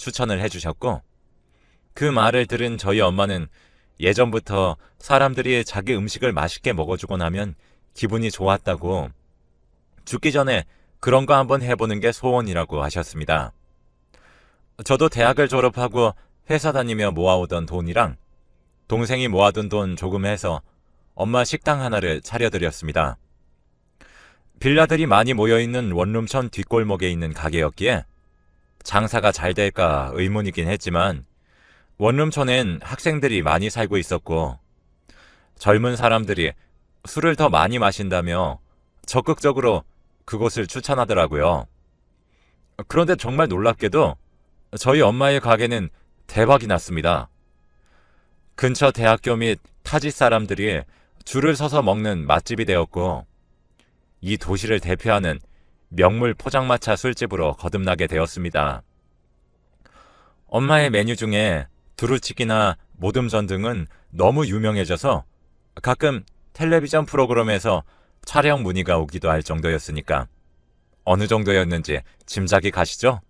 추천을 해주셨고, 그 말을 들은 저희 엄마는 예전부터 사람들이 자기 음식을 맛있게 먹어주고 나면 기분이 좋았다고 죽기 전에 그런 거 한번 해보는 게 소원이라고 하셨습니다. 저도 대학을 졸업하고 회사 다니며 모아오던 돈이랑 동생이 모아둔 돈 조금 해서 엄마 식당 하나를 차려드렸습니다. 빌라들이 많이 모여있는 원룸촌 뒷골목에 있는 가게였기에 장사가 잘 될까 의문이긴 했지만 원룸촌엔 학생들이 많이 살고 있었고 젊은 사람들이 술을 더 많이 마신다며 적극적으로 그곳을 추천하더라고요. 그런데 정말 놀랍게도 저희 엄마의 가게는 대박이 났습니다. 근처 대학교 및 타지 사람들이 줄을 서서 먹는 맛집이 되었고 이 도시를 대표하는 명물 포장마차 술집으로 거듭나게 되었습니다. 엄마의 메뉴 중에 두루치기나 모듬전 등은 너무 유명해져서 가끔 텔레비전 프로그램에서 촬영 문의가 오기도 할 정도였으니까 어느 정도였는지 짐작이 가시죠?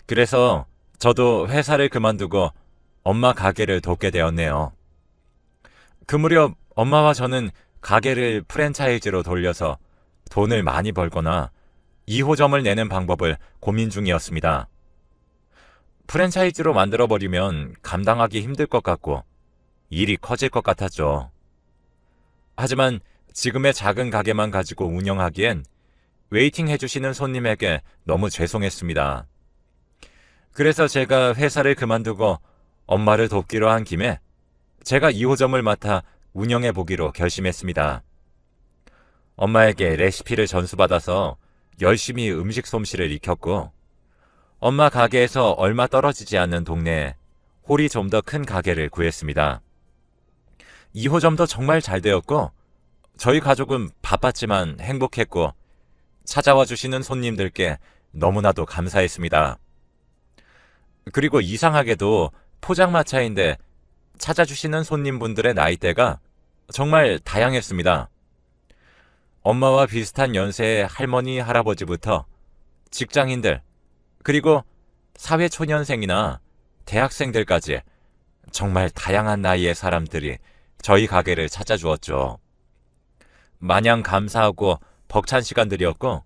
그래서 저도 회사를 그만두고 엄마 가게를 돕게 되었네요. 그 무렵 엄마와 저는 가게를 프랜차이즈로 돌려서 돈을 많이 벌거나 2호점을 내는 방법을 고민 중이었습니다. 프랜차이즈로 만들어버리면 감당하기 힘들 것 같고 일이 커질 것 같았죠. 하지만 지금의 작은 가게만 가지고 운영하기엔 웨이팅 해주시는 손님에게 너무 죄송했습니다. 그래서 제가 회사를 그만두고 엄마를 돕기로 한 김에 제가 2호점을 맡아 운영해보기로 결심했습니다. 엄마에게 레시피를 전수받아서 열심히 음식 솜씨를 익혔고 엄마 가게에서 얼마 떨어지지 않는 동네에 홀이 좀 더 큰 가게를 구했습니다. 2호점도 정말 잘 되었고 저희 가족은 바빴지만 행복했고 찾아와 주시는 손님들께 너무나도 감사했습니다. 그리고 이상하게도 포장마차인데 찾아주시는 손님분들의 나이대가 정말 다양했습니다. 엄마와 비슷한 연세의 할머니, 할아버지부터 직장인들, 그리고 사회초년생이나 대학생들까지 정말 다양한 나이의 사람들이 저희 가게를 찾아주었죠. 마냥 감사하고 벅찬 시간들이었고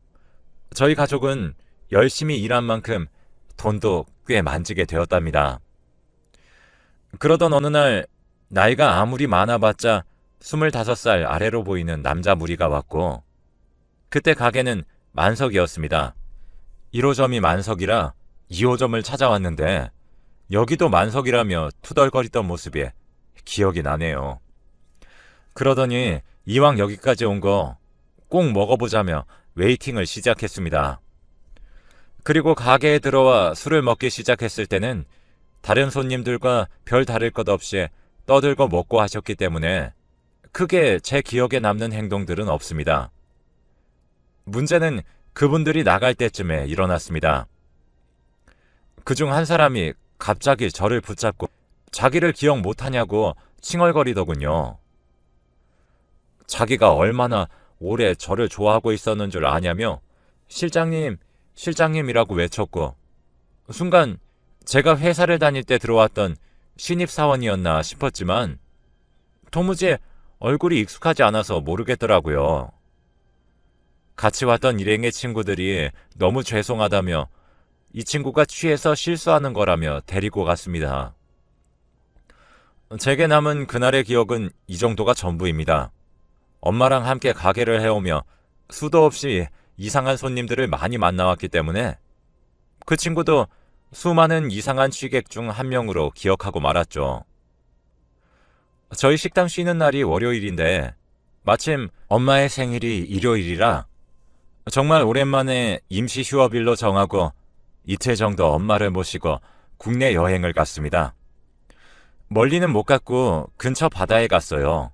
저희 가족은 열심히 일한 만큼 돈도 꽤 만지게 되었답니다. 그러던 어느 날 나이가 아무리 많아봤자 25살 아래로 보이는 남자 무리가 왔고 그때 가게는 만석이었습니다. 1호점이 만석이라 2호점을 찾아왔는데 여기도 만석이라며 투덜거리던 모습이 기억이 나네요. 그러더니 이왕 여기까지 온 거 꼭 먹어보자며 웨이팅을 시작했습니다. 그리고 가게에 들어와 술을 먹기 시작했을 때는 다른 손님들과 별 다를 것 없이 떠들고 먹고 하셨기 때문에 크게 제 기억에 남는 행동들은 없습니다. 문제는 그분들이 나갈 때쯤에 일어났습니다. 그중 한 사람이 갑자기 저를 붙잡고 자기를 기억 못하냐고 칭얼거리더군요. 자기가 얼마나 오래 저를 좋아하고 있었는 줄 아냐며 실장님, 실장님이라고 외쳤고 순간 제가 회사를 다닐 때 들어왔던 신입사원이었나 싶었지만 도무지 얼굴이 익숙하지 않아서 모르겠더라고요. 같이 왔던 일행의 친구들이 너무 죄송하다며 이 친구가 취해서 실수하는 거라며 데리고 갔습니다. 제게 남은 그날의 기억은 이 정도가 전부입니다. 엄마랑 함께 가게를 해오며 수도 없이 이상한 손님들을 많이 만나왔기 때문에 그 친구도 수많은 이상한 취객 중 한 명으로 기억하고 말았죠. 저희 식당 쉬는 날이 월요일인데 마침 엄마의 생일이 일요일이라 정말 오랜만에 임시 휴업일로 정하고 이틀 정도 엄마를 모시고 국내 여행을 갔습니다. 멀리는 못 갔고 근처 바다에 갔어요.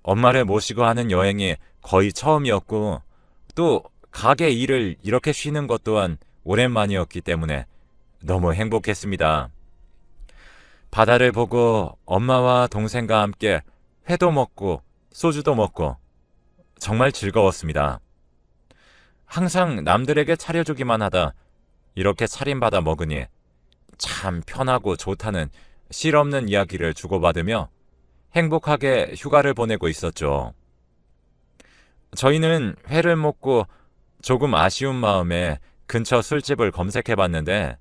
엄마를 모시고 하는 여행이 거의 처음이었고 또 가게 일을 이렇게 쉬는 것 또한 오랜만이었기 때문에 너무 행복했습니다. 바다를 보고 엄마와 동생과 함께 회도 먹고 소주도 먹고 정말 즐거웠습니다. 항상 남들에게 차려주기만 하다 이렇게 차림받아 먹으니 참 편하고 좋다는 실없는 이야기를 주고받으며 행복하게 휴가를 보내고 있었죠. 저희는 회를 먹고 조금 아쉬운 마음에 근처 술집을 검색해봤는데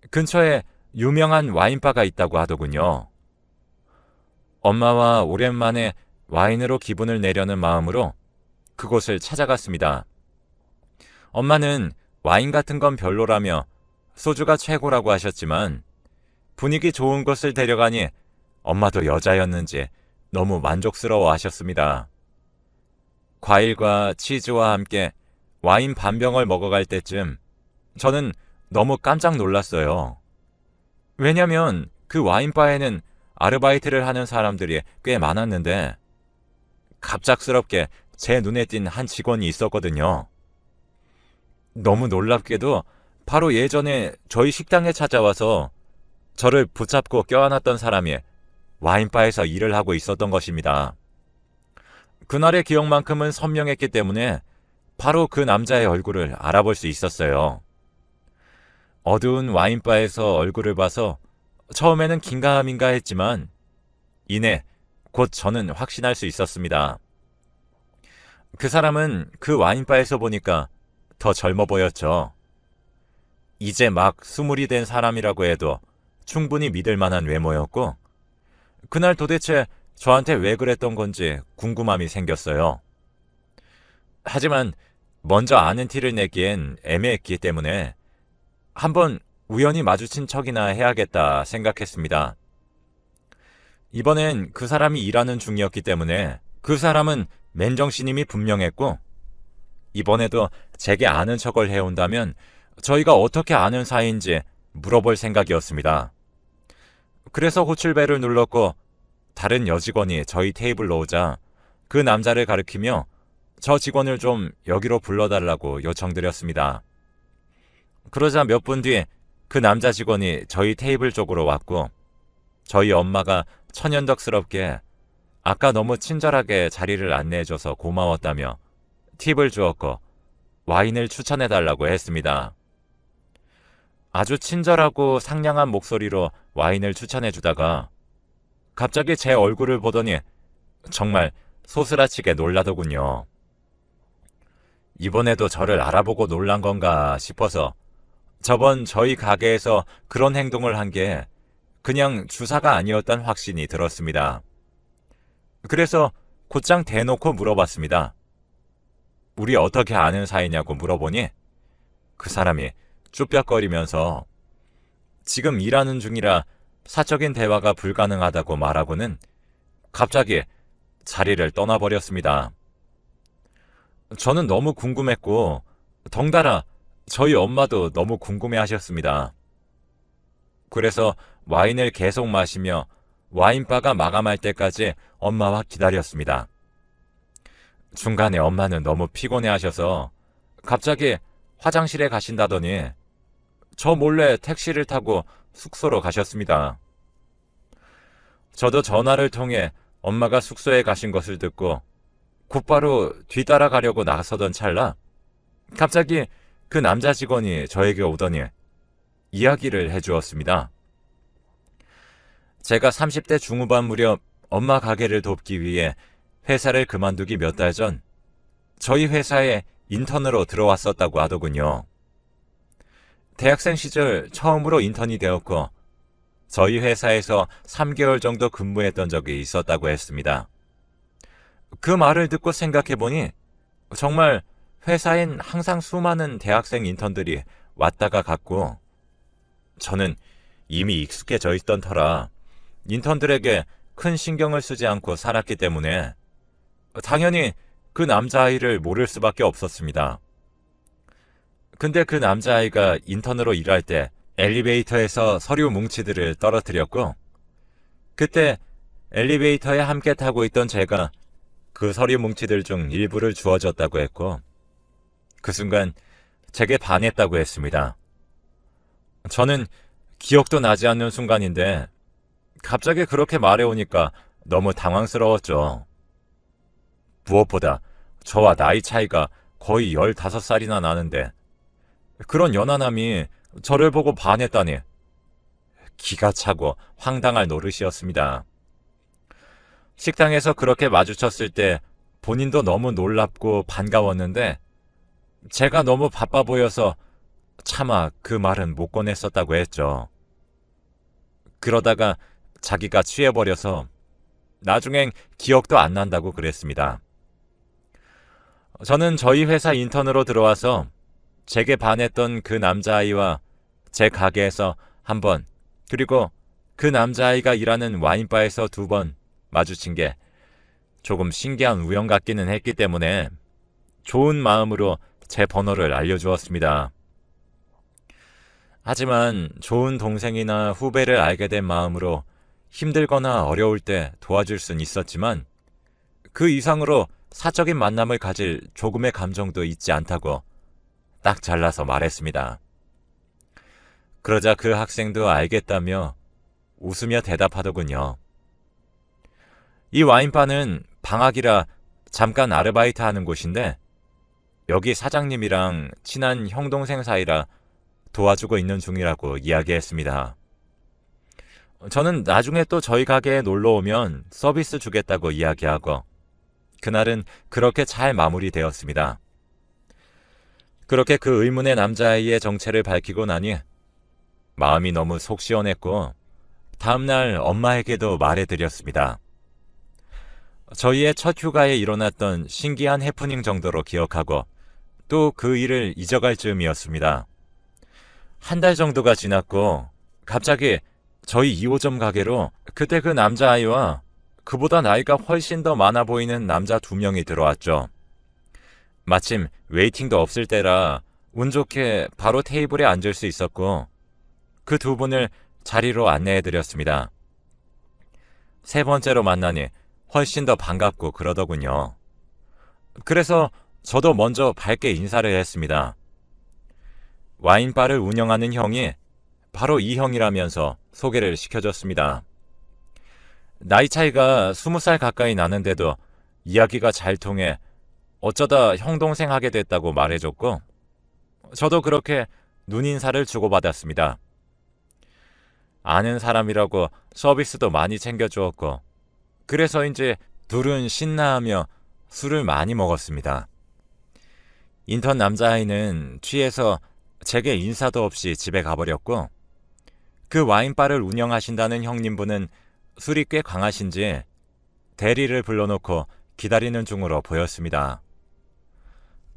근처에 유명한 와인바가 있다고 하더군요. 엄마와 오랜만에 와인으로 기분을 내려는 마음으로 그곳을 찾아갔습니다. 엄마는 와인 같은 건 별로라며 소주가 최고라고 하셨지만 분위기 좋은 곳을 데려가니 엄마도 여자였는지 너무 만족스러워 하셨습니다. 과일과 치즈와 함께 와인 반 병을 먹어갈 때쯤 저는 너무 깜짝 놀랐어요. 왜냐면 그 와인바에는 아르바이트를 하는 사람들이 꽤 많았는데 갑작스럽게 제 눈에 띈 한 직원이 있었거든요. 너무 놀랍게도 바로 예전에 저희 식당에 찾아와서 저를 붙잡고 껴안았던 사람이 와인바에서 일을 하고 있었던 것입니다. 그날의 기억만큼은 선명했기 때문에 바로 그 남자의 얼굴을 알아볼 수 있었어요. 어두운 와인바에서 얼굴을 봐서 처음에는 긴가민가 했지만 이내 곧 저는 확신할 수 있었습니다. 그 사람은 그 와인바에서 보니까 더 젊어 보였죠. 이제 막 20이 된 사람이라고 해도 충분히 믿을 만한 외모였고 그날 도대체 저한테 왜 그랬던 건지 궁금함이 생겼어요. 하지만 먼저 아는 티를 내기엔 애매했기 때문에 한번 우연히 마주친 척이나 해야겠다 생각했습니다. 이번엔 그 사람이 일하는 중이었기 때문에 그 사람은 맨정신임이 분명했고 이번에도 제게 아는 척을 해온다면 저희가 어떻게 아는 사이인지 물어볼 생각이었습니다. 그래서 호출벨을 눌렀고 다른 여직원이 저희 테이블로 오자 그 남자를 가리키며 저 직원을 좀 여기로 불러달라고 요청드렸습니다. 그러자 몇 분 뒤 그 남자 직원이 저희 테이블 쪽으로 왔고 저희 엄마가 천연덕스럽게 아까 너무 친절하게 자리를 안내해줘서 고마웠다며 팁을 주었고 와인을 추천해달라고 했습니다. 아주 친절하고 상냥한 목소리로 와인을 추천해주다가 갑자기 제 얼굴을 보더니 정말 소스라치게 놀라더군요. 이번에도 저를 알아보고 놀란 건가 싶어서 저번 저희 가게에서 그런 행동을 한 게 그냥 주사가 아니었단 확신이 들었습니다. 그래서 곧장 대놓고 물어봤습니다. 우리 어떻게 아는 사이냐고 물어보니 그 사람이 쭈뼛거리면서 지금 일하는 중이라 사적인 대화가 불가능하다고 말하고는 갑자기 자리를 떠나버렸습니다. 저는 너무 궁금했고 덩달아 저희 엄마도 너무 궁금해하셨습니다. 그래서 와인을 계속 마시며 와인바가 마감할 때까지 엄마와 기다렸습니다. 중간에 엄마는 너무 피곤해하셔서 갑자기 화장실에 가신다더니 저 몰래 택시를 타고 숙소로 가셨습니다. 저도 전화를 통해 엄마가 숙소에 가신 것을 듣고 곧바로 뒤따라가려고 나서던 찰나 갑자기 그 남자 직원이 저에게 오더니 이야기를 해주었습니다. 제가 30대 중후반 무렵 엄마 가게를 돕기 위해 회사를 그만두기 몇 달 전 저희 회사에 인턴으로 들어왔었다고 하더군요. 대학생 시절 처음으로 인턴이 되었고 저희 회사에서 3개월 정도 근무했던 적이 있었다고 했습니다. 그 말을 듣고 생각해보니 정말 회사엔 항상 수많은 대학생 인턴들이 왔다가 갔고 저는 이미 익숙해져 있던 터라 인턴들에게 큰 신경을 쓰지 않고 살았기 때문에 당연히 그 남자아이를 모를 수밖에 없었습니다. 근데 그 남자아이가 인턴으로 일할 때 엘리베이터에서 서류 뭉치들을 떨어뜨렸고 그때 엘리베이터에 함께 타고 있던 제가 그 서류 뭉치들 중 일부를 주워줬다고 했고 그 순간 제게 반했다고 했습니다. 저는 기억도 나지 않는 순간인데 갑자기 그렇게 말해오니까 너무 당황스러웠죠. 무엇보다 저와 나이 차이가 거의 15살이나 나는데 그런 연하남이 저를 보고 반했다니 기가 차고 황당할 노릇이었습니다. 식당에서 그렇게 마주쳤을 때 본인도 너무 놀랍고 반가웠는데 제가 너무 바빠 보여서 차마 그 말은 못 꺼냈었다고 했죠. 그러다가 자기가 취해버려서 나중엔 기억도 안 난다고 그랬습니다. 저는 저희 회사 인턴으로 들어와서 제게 반했던 그 남자아이와 제 가게에서 한 번, 그리고 그 남자아이가 일하는 와인바에서 2번 마주친 게 조금 신기한 우연 같기는 했기 때문에 좋은 마음으로 제 번호를 알려주었습니다. 하지만 좋은 동생이나 후배를 알게 된 마음으로 힘들거나 어려울 때 도와줄 순 있었지만 그 이상으로 사적인 만남을 가질 조금의 감정도 있지 않다고 딱 잘라서 말했습니다. 그러자 그 학생도 알겠다며 웃으며 대답하더군요. 이 와인바는 방학이라 잠깐 아르바이트 하는 곳인데 여기 사장님이랑 친한 형 동생 사이라 도와주고 있는 중이라고 이야기했습니다. 저는 나중에 또 저희 가게에 놀러 오면 서비스 주겠다고 이야기하고 그날은 그렇게 잘 마무리되었습니다. 그렇게 그 의문의 남자아이의 정체를 밝히고 나니 마음이 너무 속 시원했고 다음날 엄마에게도 말해드렸습니다. 저희의 첫 휴가에 일어났던 신기한 해프닝 정도로 기억하고 또 그 일을 잊어갈 즈음이었습니다. 1달 정도가 지났고 갑자기 저희 2호점 가게로 그때 그 남자아이와 그보다 나이가 훨씬 더 많아 보이는 남자 2명이 들어왔죠. 마침 웨이팅도 없을 때라 운 좋게 바로 테이블에 앉을 수 있었고 그 2분을 자리로 안내해드렸습니다. 3번째로 만나니 훨씬 더 반갑고 그러더군요. 그래서 저도 먼저 밝게 인사를 했습니다. 와인바를 운영하는 형이 바로 이 형이라면서 소개를 시켜줬습니다. 나이 차이가 20살 가까이 나는데도 이야기가 잘 통해 어쩌다 형 동생 하게 됐다고 말해줬고 저도 그렇게 눈인사를 주고받았습니다. 아는 사람이라고 서비스도 많이 챙겨주었고 그래서인지 둘은 신나하며 술을 많이 먹었습니다. 인턴 남자아이는 취해서 제게 인사도 없이 집에 가버렸고 그 와인바를 운영하신다는 형님분은 술이 꽤 강하신지 대리를 불러놓고 기다리는 중으로 보였습니다.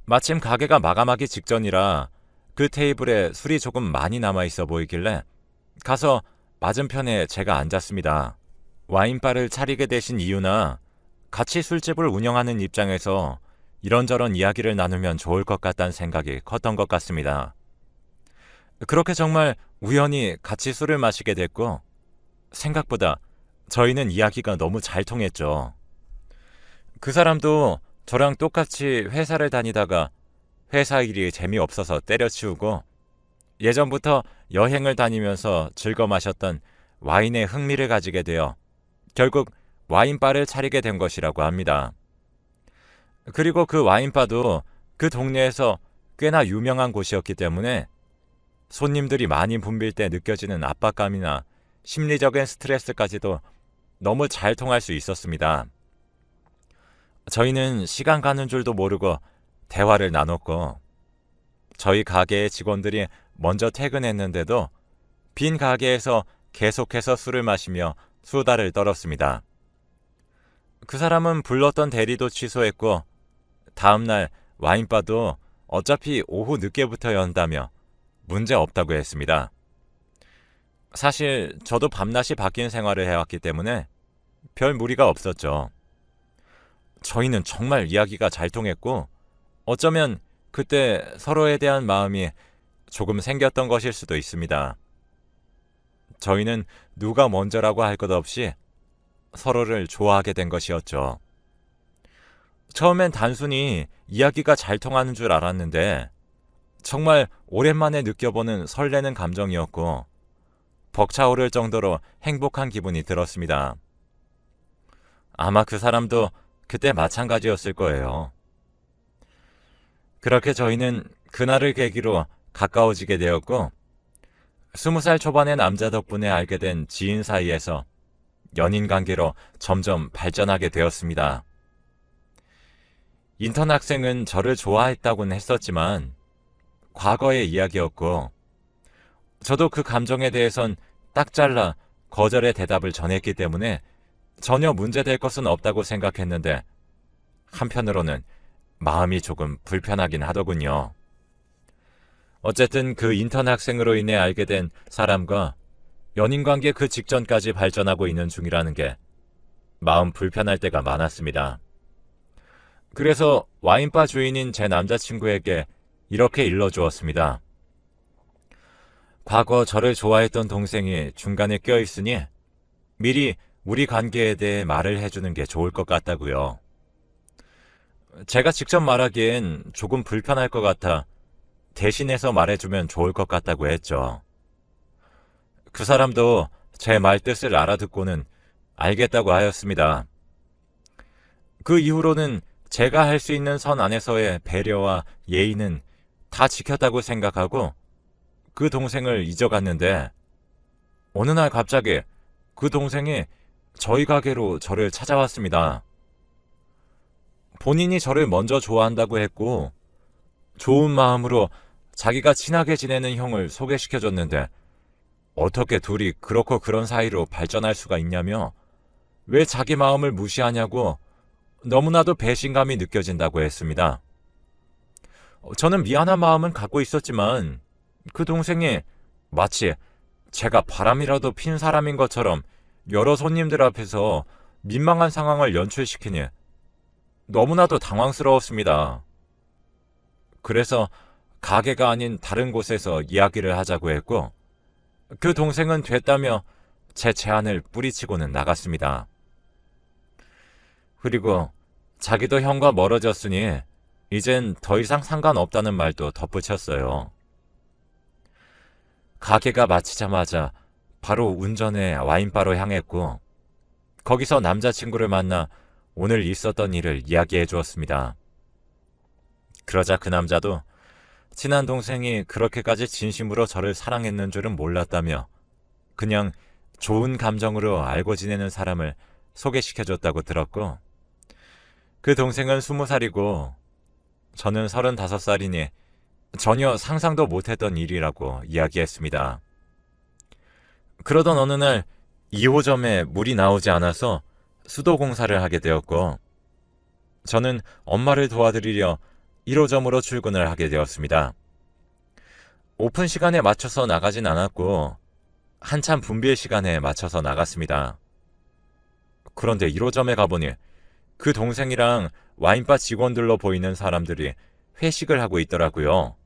마침 가게가 마감하기 직전이라 그 테이블에 술이 조금 많이 남아있어 보이길래 가서 맞은편에 제가 앉았습니다. 와인바를 차리게 되신 이유나 같이 술집을 운영하는 입장에서 이런저런 이야기를 나누면 좋을 것 같다는 생각이 컸던 것 같습니다. 그렇게 정말 우연히 같이 술을 마시게 됐고 생각보다 저희는 이야기가 너무 잘 통했죠. 그 사람도 저랑 똑같이 회사를 다니다가 회사 일이 재미없어서 때려치우고 예전부터 여행을 다니면서 즐겨 마셨던 와인에 흥미를 가지게 되어 결국 와인바를 차리게 된 것이라고 합니다. 그리고 그 와인바도 그 동네에서 꽤나 유명한 곳이었기 때문에 손님들이 많이 붐빌 때 느껴지는 압박감이나 심리적인 스트레스까지도 너무 잘 통할 수 있었습니다. 저희는 시간 가는 줄도 모르고 대화를 나눴고 저희 가게의 직원들이 먼저 퇴근했는데도 빈 가게에서 계속해서 술을 마시며 수다를 떨었습니다. 그 사람은 불렀던 대리도 취소했고 다음날 와인바도 어차피 오후 늦게부터 연다며 문제 없다고 했습니다. 사실 저도 밤낮이 바뀐 생활을 해왔기 때문에 별 무리가 없었죠. 저희는 정말 이야기가 잘 통했고 어쩌면 그때 서로에 대한 마음이 조금 생겼던 것일 수도 있습니다. 저희는 누가 먼저라고 할 것 없이 서로를 좋아하게 된 것이었죠. 처음엔 단순히 이야기가 잘 통하는 줄 알았는데 정말 오랜만에 느껴보는 설레는 감정이었고 벅차오를 정도로 행복한 기분이 들었습니다. 아마 그 사람도 그때 마찬가지였을 거예요. 그렇게 저희는 그날을 계기로 가까워지게 되었고 20살 초반의 남자 덕분에 알게 된 지인 사이에서 연인 관계로 점점 발전하게 되었습니다. 인턴 학생은 저를 좋아했다고는 했었지만 과거의 이야기였고 저도 그 감정에 대해선 딱 잘라 거절의 대답을 전했기 때문에 전혀 문제될 것은 없다고 생각했는데 한편으로는 마음이 조금 불편하긴 하더군요. 어쨌든 그 인턴 학생으로 인해 알게 된 사람과 연인관계 그 직전까지 발전하고 있는 중이라는 게 마음 불편할 때가 많았습니다. 그래서 와인바 주인인 제 남자친구에게 이렇게 일러주었습니다. 과거 저를 좋아했던 동생이 중간에 껴있으니 미리 우리 관계에 대해 말을 해주는 게 좋을 것 같다고요. 제가 직접 말하기엔 조금 불편할 것 같아 대신해서 말해주면 좋을 것 같다고 했죠. 그 사람도 제 말 뜻을 알아듣고는 알겠다고 하였습니다. 그 이후로는 제가 할 수 있는 선 안에서의 배려와 예의는 다 지켰다고 생각하고 그 동생을 잊어갔는데 어느 날 갑자기 그 동생이 저희 가게로 저를 찾아왔습니다. 본인이 저를 먼저 좋아한다고 했고 좋은 마음으로 자기가 친하게 지내는 형을 소개시켜줬는데 어떻게 둘이 그렇고 그런 사이로 발전할 수가 있냐며 왜 자기 마음을 무시하냐고 너무나도 배신감이 느껴진다고 했습니다. 저는 미안한 마음은 갖고 있었지만 그 동생이 마치 제가 바람이라도 핀 사람인 것처럼 여러 손님들 앞에서 민망한 상황을 연출시키니 너무나도 당황스러웠습니다. 그래서 가게가 아닌 다른 곳에서 이야기를 하자고 했고 그 동생은 됐다며 제 제안을 뿌리치고는 나갔습니다. 그리고 자기도 형과 멀어졌으니 이젠 더 이상 상관없다는 말도 덧붙였어요. 가게가 마치자마자 바로 운전해 와인바로 향했고 거기서 남자친구를 만나 오늘 있었던 일을 이야기해 주었습니다. 그러자 그 남자도 친한 동생이 그렇게까지 진심으로 저를 사랑했는 줄은 몰랐다며 그냥 좋은 감정으로 알고 지내는 사람을 소개시켜줬다고 들었고 그 동생은 20살이고 저는 35살이니 전혀 상상도 못했던 일이라고 이야기했습니다. 그러던 어느 날 2호점에 물이 나오지 않아서 수도 공사를 하게 되었고 저는 엄마를 도와드리려 1호점으로 출근을 하게 되었습니다. 오픈 시간에 맞춰서 나가진 않았고 한참 분빌 시간에 맞춰서 나갔습니다. 그런데 1호점에 가보니 그 동생이랑 와인바 직원들로 보이는 사람들이 회식을 하고 있더라고요.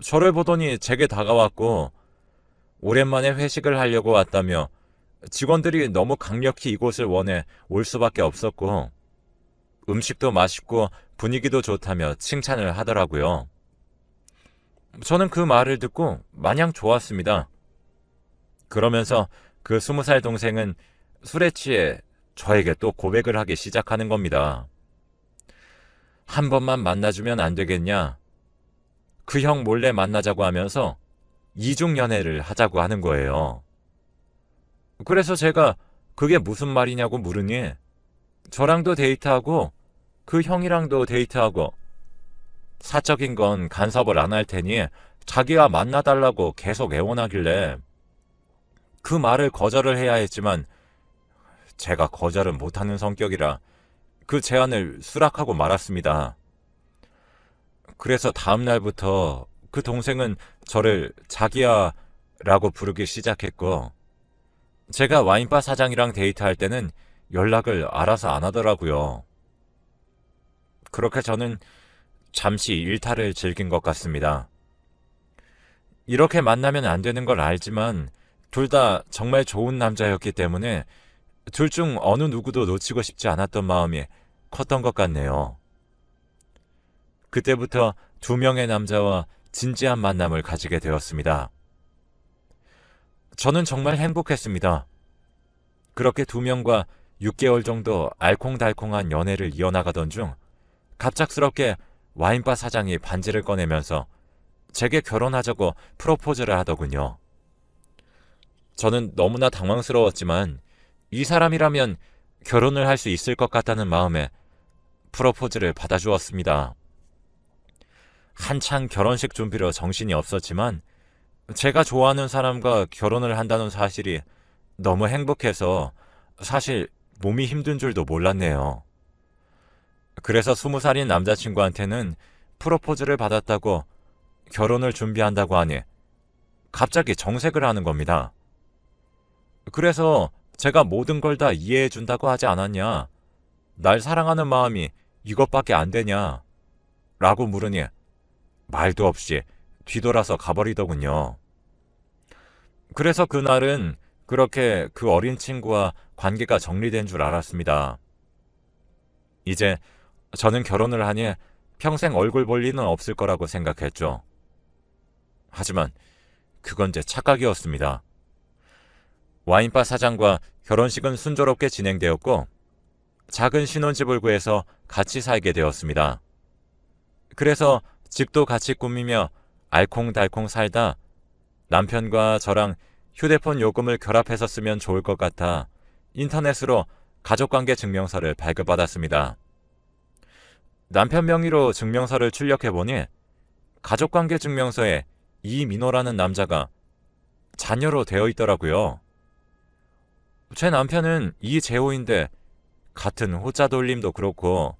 저를 보더니 제게 다가왔고 오랜만에 회식을 하려고 왔다며 직원들이 너무 강력히 이곳을 원해 올 수밖에 없었고 음식도 맛있고 분위기도 좋다며 칭찬을 하더라고요. 저는 그 말을 듣고 마냥 좋았습니다. 그러면서 그 20살 동생은 술에 취해 저에게 또 고백을 하기 시작하는 겁니다. 한 번만 만나주면 안 되겠냐? 그 형 몰래 만나자고 하면서 이중 연애를 하자고 하는 거예요. 그래서 제가 그게 무슨 말이냐고 물으니 저랑도 데이트하고 그 형이랑도 데이트하고 사적인 건 간섭을 안 할 테니 자기가 만나달라고 계속 애원하길래 그 말을 거절을 해야 했지만 제가 거절은 못하는 성격이라 그 제안을 수락하고 말았습니다. 그래서 다음 날부터 그 동생은 저를 자기야라고 부르기 시작했고 제가 와인바 사장이랑 데이트할 때는 연락을 알아서 안 하더라고요. 그렇게 저는 잠시 일탈을 즐긴 것 같습니다. 이렇게 만나면 안 되는 걸 알지만 둘 다 정말 좋은 남자였기 때문에 둘 중 어느 누구도 놓치고 싶지 않았던 마음이 컸던 것 같네요. 그때부터 2명의 남자와 진지한 만남을 가지게 되었습니다. 저는 정말 행복했습니다. 그렇게 2명과 6개월 정도 알콩달콩한 연애를 이어나가던 중 갑작스럽게 와인바 사장이 반지를 꺼내면서 제게 결혼하자고 프로포즈를 하더군요. 저는 너무나 당황스러웠지만 이 사람이라면 결혼을 할 수 있을 것 같다는 마음에 프로포즈를 받아주었습니다. 한창 결혼식 준비로 정신이 없었지만 제가 좋아하는 사람과 결혼을 한다는 사실이 너무 행복해서 사실 몸이 힘든 줄도 몰랐네요. 그래서 20살인 남자친구한테는 프로포즈를 받았다고 결혼을 준비한다고 하니 갑자기 정색을 하는 겁니다. 그래서 제가 모든 걸 다 이해해 준다고 하지 않았냐? 날 사랑하는 마음이 이것밖에 안 되냐? 라고 물으니 말도 없이 뒤돌아서 가버리더군요. 그래서 그날은 그렇게 그 어린 친구와 관계가 정리된 줄 알았습니다. 이제 저는 결혼을 하니 평생 얼굴 볼 리는 없을 거라고 생각했죠. 하지만 그건 제 착각이었습니다. 와인바 사장과 결혼식은 순조롭게 진행되었고 작은 신혼집을 구해서 같이 살게 되었습니다. 그래서 집도 같이 꾸미며 알콩달콩 살다 남편과 저랑 휴대폰 요금을 결합해서 쓰면 좋을 것 같아 인터넷으로 가족관계 증명서를 발급받았습니다. 남편 명의로 증명서를 출력해보니 가족관계 증명서에 이민호라는 남자가 자녀로 되어 있더라고요. 제 남편은 이재호인데 같은 호자 돌림도 그렇고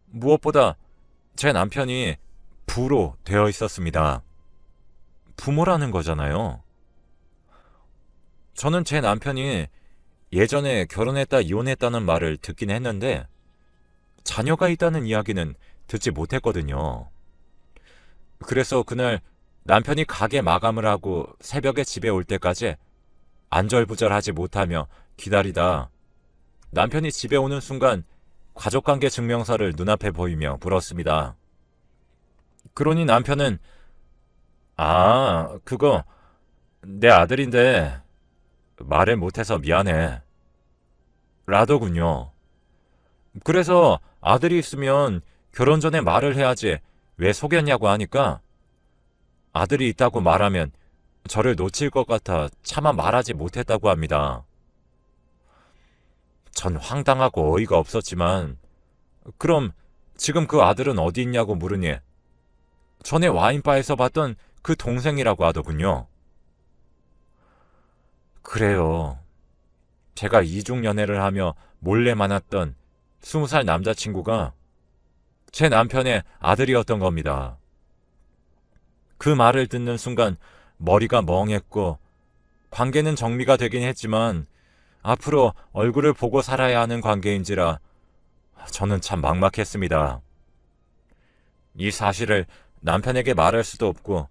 무엇보다 제 남편이 부로 되어 있었습니다. 부모라는 거잖아요. 저는 제 남편이 예전에 결혼했다 이혼했다는 말을 듣긴 했는데 자녀가 있다는 이야기는 듣지 못했거든요. 그래서 그날 남편이 가게 마감을 하고 새벽에 집에 올 때까지 안절부절하지 못하며 기다리다 남편이 집에 오는 순간 가족관계 증명서를 눈앞에 보이며 물었습니다. 그러니 남편은 그거 내 아들인데 말을 못해서 미안해 라더군요. 그래서 아들이 있으면 결혼 전에 말을 해야지 왜 속였냐고 하니까 아들이 있다고 말하면 저를 놓칠 것 같아 차마 말하지 못했다고 합니다. 전 황당하고 어이가 없었지만 그럼 지금 그 아들은 어디 있냐고 물으니 전에 와인바에서 봤던 그 동생이라고 하더군요. 그래요. 제가 이중연애를 하며 몰래 만났던 20살 남자친구가 제 남편의 아들이었던 겁니다. 그 말을 듣는 순간 머리가 멍했고 관계는 정리가 되긴 했지만 앞으로 얼굴을 보고 살아야 하는 관계인지라 저는 참 막막했습니다. 이 사실을 남편에게 말할 수도 없고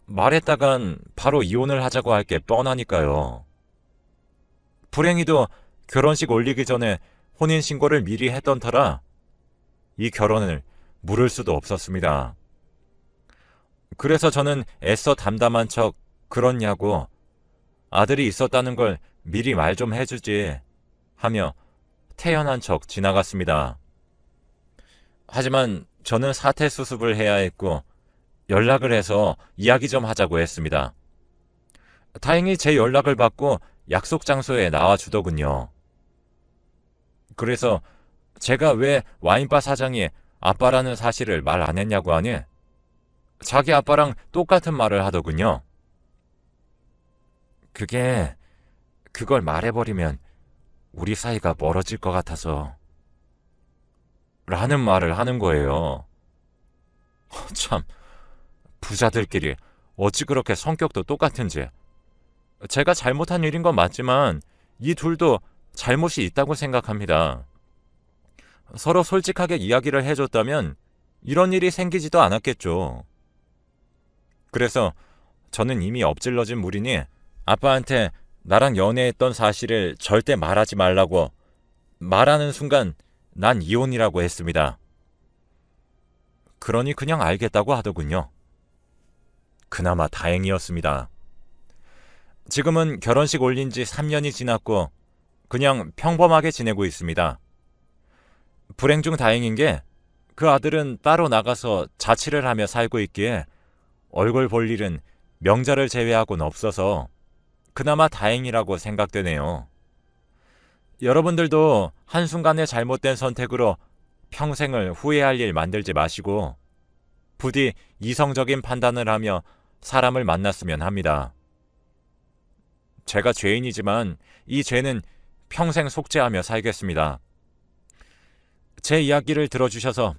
말했다간 바로 이혼을 하자고 할 게 뻔하니까요. 불행히도 결혼식 올리기 전에 혼인신고를 미리 했던 터라 이 결혼을 물을 수도 없었습니다. 그래서 저는 애써 담담한 척 그렇냐고 아들이 있었다는 걸 미리 말 좀 해주지 하며 태연한 척 지나갔습니다. 하지만 저는 사퇴 수습을 해야 했고 연락을 해서 이야기 좀 하자고 했습니다. 다행히 제 연락을 받고 약속 장소에 나와주더군요. 그래서 제가 왜 와인바 사장이 아빠라는 사실을 말 안 했냐고 하니 자기 아빠랑 똑같은 말을 하더군요. 그걸 말해버리면 우리 사이가 멀어질 것 같아서 라는 말을 하는 거예요. 참, 부자들끼리 어찌 그렇게 성격도 똑같은지. 제가 잘못한 일인 건 맞지만 이 둘도 잘못이 있다고 생각합니다. 서로 솔직하게 이야기를 해줬다면 이런 일이 생기지도 않았겠죠. 그래서 저는 이미 엎질러진 물이니 아빠한테 나랑 연애했던 사실을 절대 말하지 말라고 말하는 순간 난 이혼이라고 했습니다. 그러니 그냥 알겠다고 하더군요. 그나마 다행이었습니다. 지금은 결혼식 올린 지 3년이 지났고 그냥 평범하게 지내고 있습니다. 불행 중 다행인 게 그 아들은 따로 나가서 자취를 하며 살고 있기에 얼굴 볼 일은 명절을 제외하고는 없어서 그나마 다행이라고 생각되네요. 여러분들도 한순간의 잘못된 선택으로 평생을 후회할 일 만들지 마시고 부디 이성적인 판단을 하며 사람을 만났으면 합니다. 제가 죄인이지만 이 죄는 평생 속죄하며 살겠습니다. 제 이야기를 들어주셔서